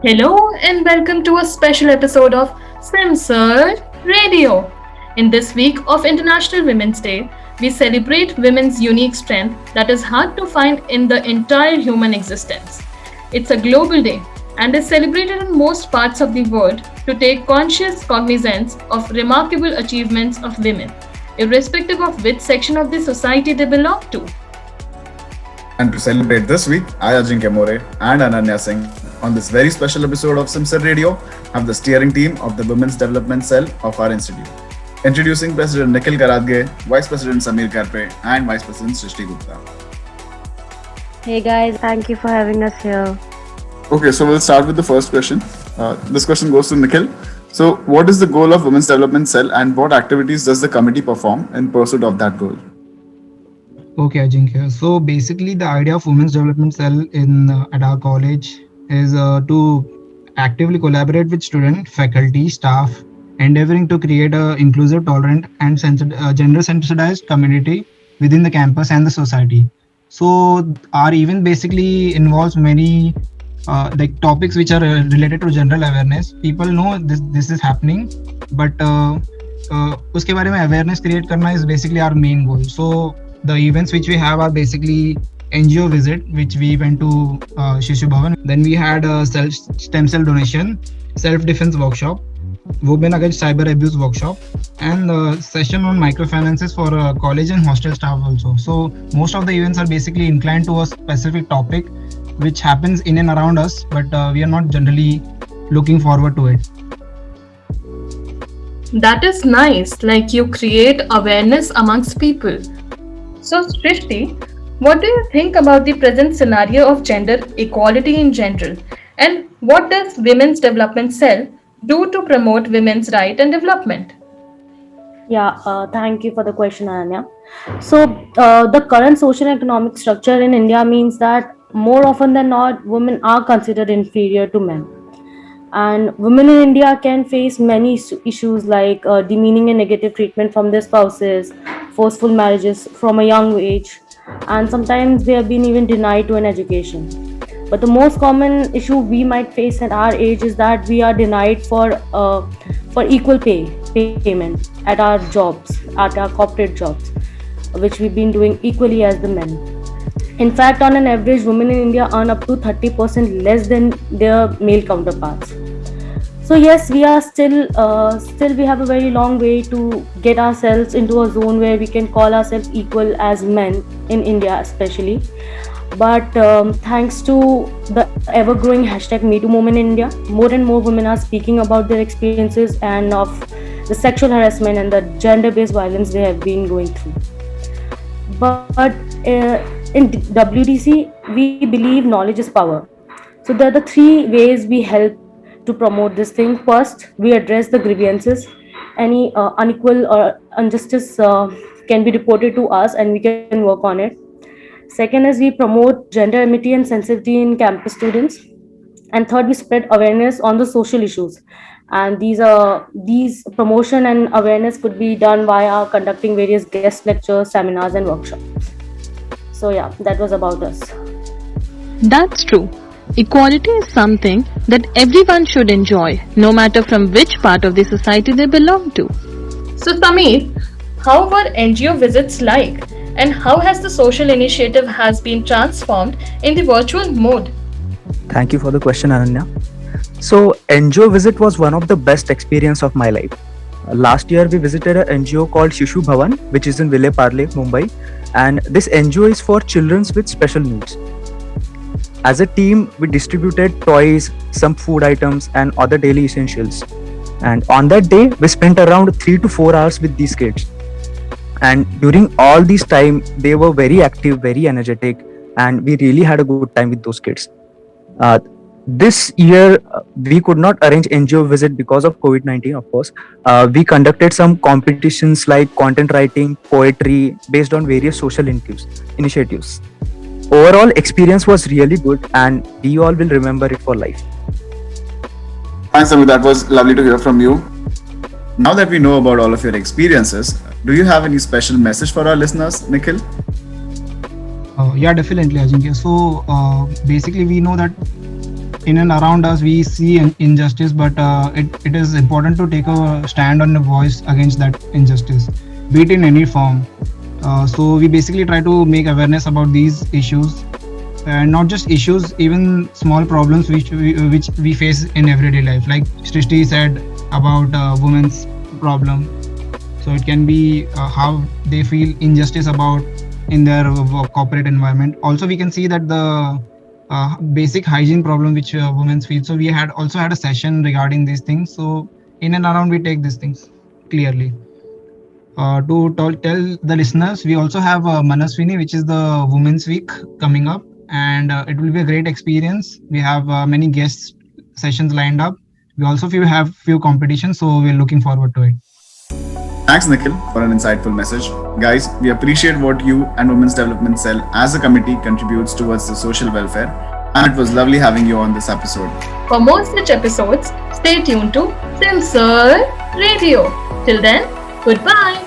Hello and welcome to a special episode of Simsar Radio. In this week of International Women's Day, we celebrate women's unique strength that is hard to find in the entire human existence. It's a global day and is celebrated in most parts of the world to take conscious cognizance of remarkable achievements of women, irrespective of which section of the society they belong to. And to celebrate this week, I, Ajinkya More and Ananya Singh, on this very special episode of Simsar Radio, have the steering team of the Women's Development Cell of our institute. Introducing President Nikhil Karadge, Vice President Samir Karpe, and Vice President Srishti Gupta. Hey guys, thank you for having us here. Okay, so we'll start with the first question. This question goes to Nikhil. So, what is the goal of Women's Development Cell and what activities does the committee perform in pursuit of that goal? Okay, Ajinkya. So basically, the idea of Women's Development Cell in at our college is to actively collaborate with student, faculty, staff, endeavoring to create a inclusive, tolerant, and gender-sensitized community within the campus and the society. So our event basically involves many like topics which are related to general awareness. People know this is happening, but उसके बारे में awareness create करना is basically our main goal. So the events which we have are basically NGO visit, which we went to Shishu Bhavan. Then we had a stem cell donation, self-defense workshop, women against cyber abuse workshop, and a session on microfinances for college and hostel staff also. So most of the events are basically inclined to a specific topic which happens in and around us, but we are not generally looking forward to it. That is nice, like you create awareness amongst people. So, Srishti, what do you think about the present scenario of gender equality in general? And what does Women's Development Cell do to promote women's right and development? Thank you for the question, Ananya. So, the current social and economic structure in India means that more often than not, women are considered inferior to men. And women in India can face many issues like demeaning and negative treatment from their spouses, forceful marriages from a young age, and sometimes they have been even denied to an education. But the most common issue we might face at our age is that we are denied for equal payment at our jobs, at our corporate jobs, which we've been doing equally as the men. In fact, on an average, women in India earn up to 30% less than their male counterparts. So yes, we are still we have a very long way to get ourselves into a zone where we can call ourselves equal as men in India, especially. But thanks to the ever-growing hashtag #MeToo movement in India, more and more women are speaking about their experiences and of the sexual harassment and the gender-based violence they have been going through. But in WDC, we believe knowledge is power. So there are the three ways we help to promote this thing. First, we address the grievances. Any unequal or injustice can be reported to us and we can work on it. Second is we promote gender equity and sensitivity in campus students. And third, we spread awareness on the social issues. And these promotion and awareness could be done via conducting various guest lectures, seminars, and workshops. So yeah, that was about us. That's true. Equality is something that everyone should enjoy, no matter from which part of the society they belong to. So, Samir, how were NGO visits like? And how has the social initiative has been transformed in the virtual mode? Thank you for the question, Ananya. So, NGO visit was one of the best experience of my life. Last year, we visited an NGO called Shishu Bhavan, which is in Vile Parle, Mumbai. And this NGO is for children with special needs. As a team, we distributed toys, some food items, and other daily essentials. And on that day, we spent around 3 to 4 hours with these kids. And during all this time, they were very active, very energetic, and we really had a good time with those kids. This year, we could not arrange NGO visit because of COVID-19, of course. We conducted some competitions like content writing, poetry, based on various social initiatives. Overall experience was really good and we all will remember it for life. Thanks, Samir. That was lovely to hear from you. Now that we know about all of your experiences, do you have any special message for our listeners, Nikhil? Yeah, definitely, Ajinkya. So basically, we know that in and around us we see injustice, but it is important to take a stand on a voice against that injustice, be it in any form. So we basically try to make awareness about these issues, and not just issues, even small problems which we face in everyday life, like Srishti said about women's problem. So it can be how they feel injustice about in their corporate environment. Also, we can see that the basic hygiene problem which women feel. So we had a session regarding these things. So in and around we take these things clearly. To tell the listeners, we also have Manaswini, which is the Women's Week coming up, and it will be a great experience. We have many guest sessions lined up. We also have few competitions, so we're looking forward to it. Thanks, Nikhil, for an insightful message. Guys, we appreciate what you and Women's Development Cell as a committee contributes towards the social welfare, and it was lovely having you on this episode. For more such episodes, stay tuned to SimSir Radio. Till then, goodbye.